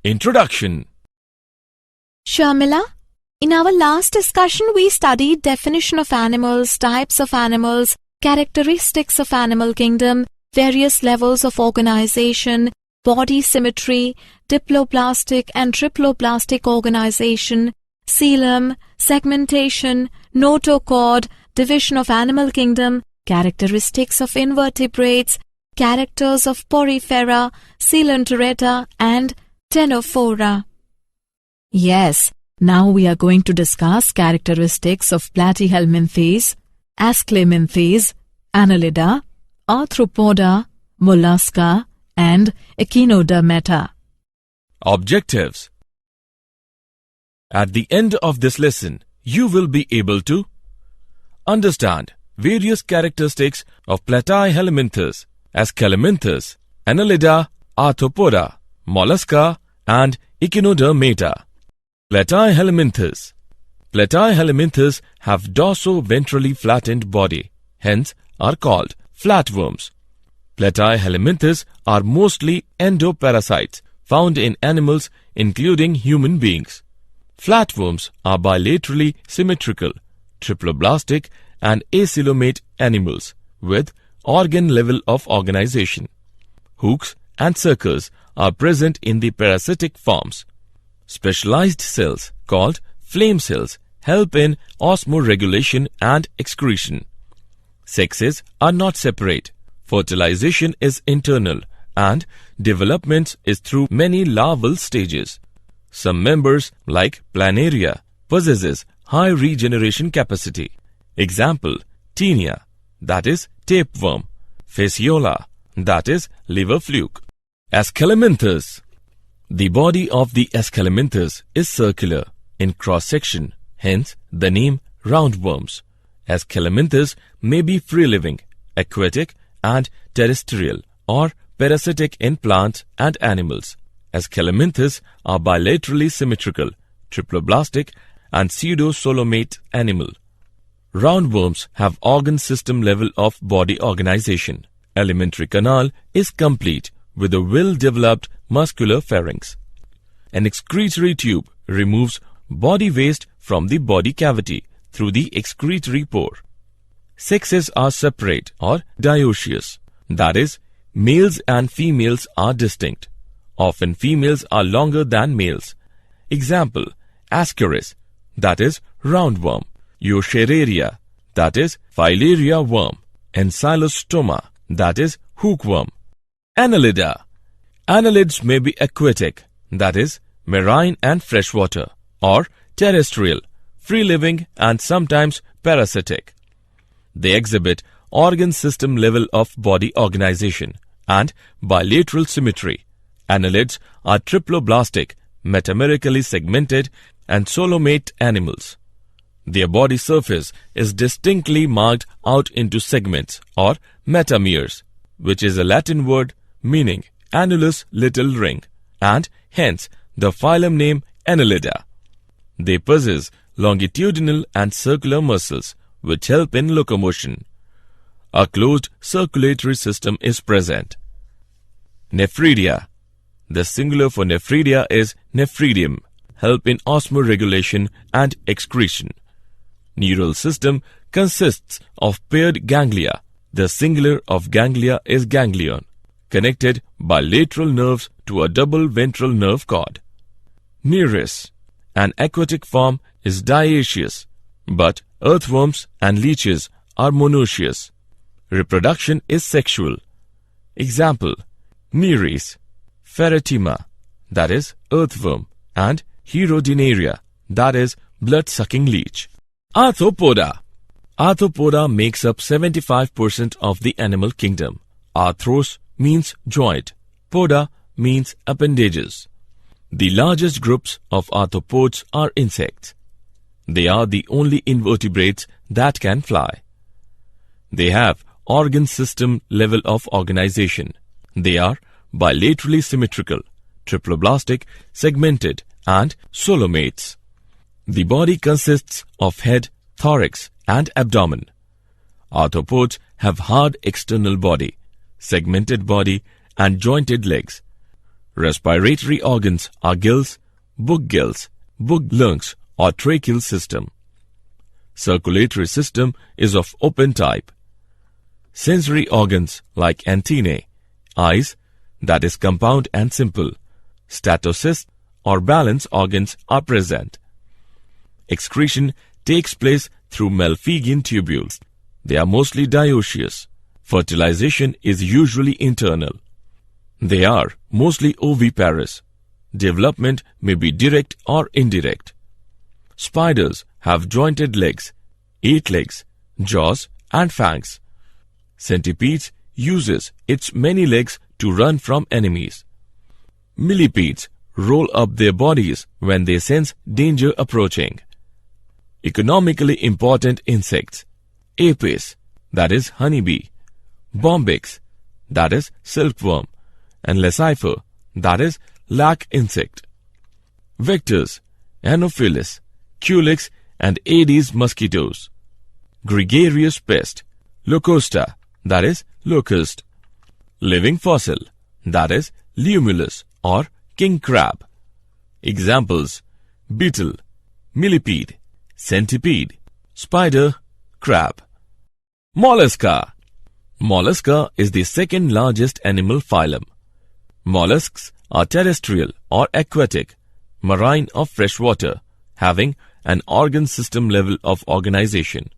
Introduction. Sharmila, in our last discussion we studied definition of animals, types of animals, characteristics of animal kingdom, various levels of organization, body symmetry, diploblastic and triploblastic organization, coelom, segmentation, notochord, division of animal kingdom, characteristics of invertebrates, characters of porifera, coelenterata and ctenophora. Yes, now we are going to discuss characteristics of platyhelminthes, ascleminthes, annelida, arthropoda, mollusca and echinodermata. Objectives. At the end of this lesson, you will be able to understand various characteristics of platyhelminthes, ascleminthes, annelida, arthropoda, mollusca and echinodermata. Platyhelminthes. Platyhelminthes have dorso-ventrally flattened body, hence are called flatworms. Platyhelminthes are mostly endoparasites found in animals including human beings. Flatworms are bilaterally symmetrical, triploblastic and acoelomate animals with organ level of organization. Hooks and suckers are present in the parasitic forms. Specialized cells called flame cells help in osmoregulation and excretion. Sexes are not separate. Fertilization is internal and development is through many larval stages. Some members like planaria possesses high regeneration capacity. Example, Taenia, that is tapeworm, Fasciola, that is liver fluke. Ascleminthes. The body of the ascleminthes is circular in cross-section, hence the name roundworms. Ascleminthes may be free-living, aquatic and terrestrial or parasitic in plants and animals. Ascleminthes are bilaterally symmetrical, triploblastic and pseudo-solomate animal. Roundworms have organ system level of body organization. Alimentary canal is complete with a well-developed muscular pharynx. An excretory tube removes body waste from the body cavity through the excretory pore. Sexes are separate or dioecious, that is, males and females are distinct. Often females are longer than males. Example, Ascaris, that is roundworm, Eucheraria, that is filaria worm, Ancylostoma, that is hookworm. Annelida. Annelids may be aquatic, that is marine and freshwater, or terrestrial, free-living and sometimes parasitic. They exhibit organ system level of body organization and bilateral symmetry. Annelids are triploblastic, metamerically segmented and solomate animals. Their body surface is distinctly marked out into segments or metameres, which is a Latin word meaning annulus little ring, and hence the phylum name Annelida. They possess longitudinal and circular muscles which help in locomotion. A closed circulatory system is present. Nephridia. The singular for nephridia is nephridium, help in osmoregulation and excretion. Neural system consists of paired ganglia. The singular of ganglia is ganglion, connected by lateral nerves to a double ventral nerve cord. Nereis. An aquatic form is dioecious, but earthworms and leeches are monoecious. Reproduction is sexual. Example, Nereis, Ferretima, that is earthworm, and Herodinaria, that is blood-sucking leech. Arthropoda. Arthropoda makes up 75% of the animal kingdom. Arthros means joint, poda means appendages. The largest groups of arthropods are insects. They are the only invertebrates that can fly. They have organ system level of organization. They are bilaterally symmetrical, triploblastic, segmented and solomates. The body consists of head, thorax and abdomen. Arthropods have hard external body, segmented body and jointed legs. Respiratory organs are gills, book lungs or tracheal system. Circulatory system is of open type. Sensory organs like antennae, eyes, that is compound and simple. Statocysts or balance organs are present. Excretion takes place through Malpighian tubules. They are mostly dioecious. Fertilization is usually internal. They are mostly oviparous. Development may be direct or indirect. Spiders have jointed legs, 8 legs, jaws and fangs. Centipedes uses its many legs to run from enemies. Millipedes roll up their bodies when they sense danger approaching. Economically important insects: Apis, that is honeybee; Bombyx, that is silkworm; and Lecifer, that is lac insect. Vectors: Anopheles, Culex and Aedes mosquitoes. Gregarious pest: Locusta, that is locust. Living fossil, that is Limulus or king crab. Examples: beetle, millipede, centipede, spider, crab. Mollusca. Mollusca is the second largest animal phylum. Mollusks are terrestrial or aquatic, marine or freshwater, having an organ system level of organization.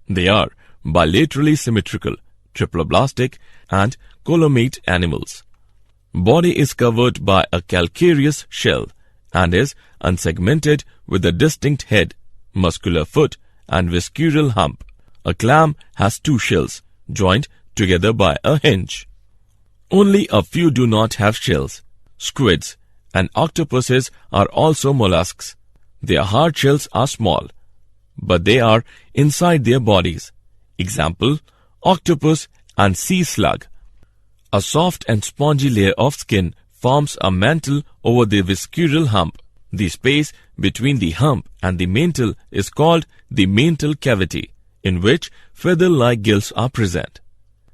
They are bilaterally symmetrical, triploblastic and columnate animals. Body is covered by a calcareous shell and is unsegmented with a distinct head, muscular foot and visceral hump. A clam has 2 shells joined together by a hinge. Only a few do not have shells. Squids and octopuses are also mollusks. Their hard shells are small, but they are inside their bodies. Example: octopus and sea slug. A soft and spongy layer of skin forms a mantle over the visceral hump. The space between the hump and the mantle is called the mantle cavity, in which feather-like gills are present.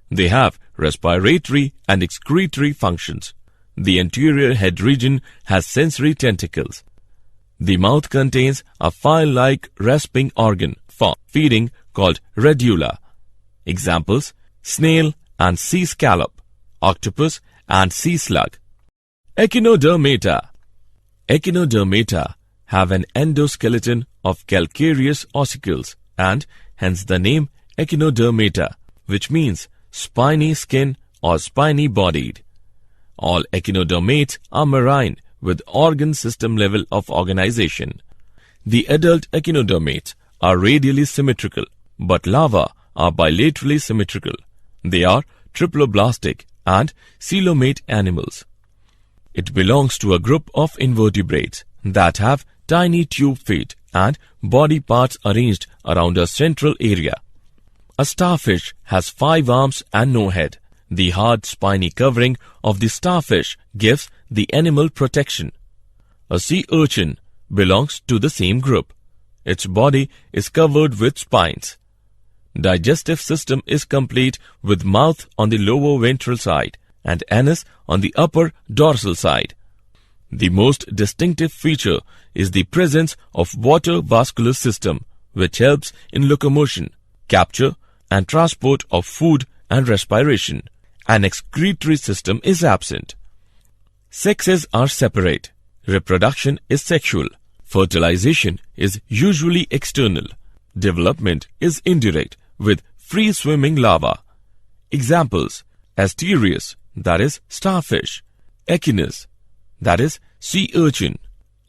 They have respiratory and excretory functions. The anterior head region has sensory tentacles. The mouth contains a file-like rasping organ for feeding called radula. Examples: snail and sea scallop, octopus and sea slug. Echinodermata. Echinodermata have an endoskeleton of calcareous ossicles and hence the name echinodermata, which means spiny skin or spiny-bodied. All echinodermates are marine with organ system level of organization. The adult echinodermates are radially symmetrical, but larvae are bilaterally symmetrical. They are triploblastic and coelomate animals. It belongs to a group of invertebrates that have tiny tube feet and body parts arranged around a central area. A starfish has 5 arms and no head. The hard spiny covering of the starfish gives the animal protection. A sea urchin belongs to the same group. Its body is covered with spines. Digestive system is complete with mouth on the lower ventral side and anus on the upper dorsal side. The most distinctive feature is the presence of water vascular system, which helps in locomotion, capture and transport of food and respiration. An excretory system is absent. Sexes are separate. Reproduction is sexual. Fertilization is usually external. Development is indirect with free-swimming larvae. Examples: Asterius, that is starfish; Echinus, that is sea urchin;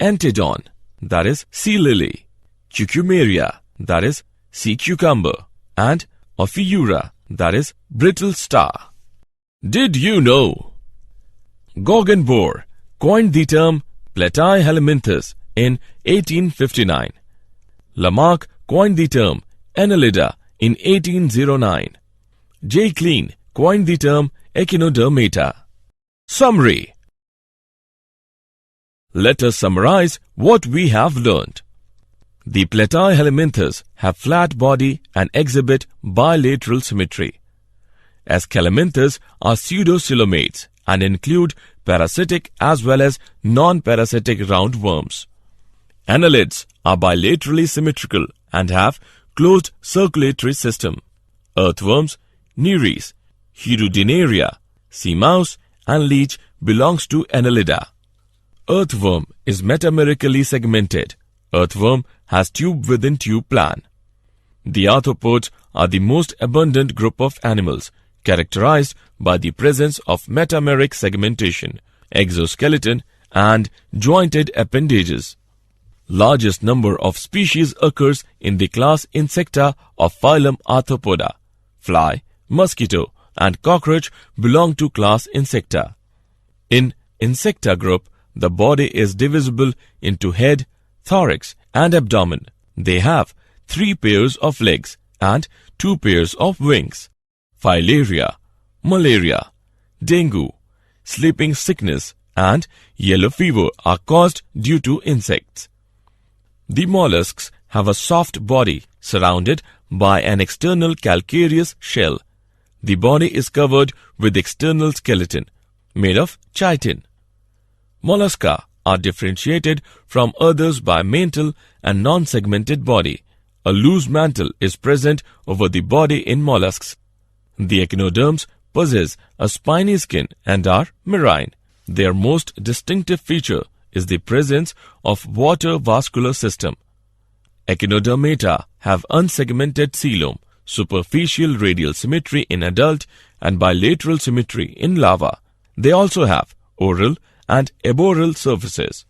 Antedon, that is sea lily; Cucumeria, that is sea cucumber; and Ophiura, that is brittle star. Did you know? Goggenboer coined the term Platyhelminthes in 1859. Lamarck coined the term Annelida in 1809. J. Klein coined the term Echinodermata. Summary. Let us summarize what we have learned. The Platyhelminthes have flat body and exhibit bilateral symmetry. As Helminthes are pseudocoelomates and include parasitic as well as non-parasitic roundworms. Annelids are bilaterally symmetrical and have closed circulatory system. Earthworms, Nereis, Hirudinaria, sea mouse and leech belongs to Annelida. Earthworm is metamerically segmented. Earthworm has tube within tube plan. The arthropods are the most abundant group of animals, characterized by the presence of metameric segmentation, exoskeleton and jointed appendages. Largest number of species occurs in the class Insecta of phylum Arthropoda. Fly, mosquito and cockroach belong to class Insecta. In Insecta group, the body is divisible into head, thorax and abdomen. They have 3 pairs of legs and 2 pairs of wings. Filaria, malaria, dengue, sleeping sickness and yellow fever are caused due to insects. The mollusks have a soft body surrounded by an external calcareous shell. The body is covered with external skeleton made of chitin. Mollusca are differentiated from others by mantle and non-segmented body. A loose mantle is present over the body in mollusks. The echinoderms possess a spiny skin and are marine. Their most distinctive feature is the presence of water vascular system. Echinodermata have unsegmented coelom, superficial radial symmetry in adult and bilateral symmetry in larva. They also have oral and aboral surfaces.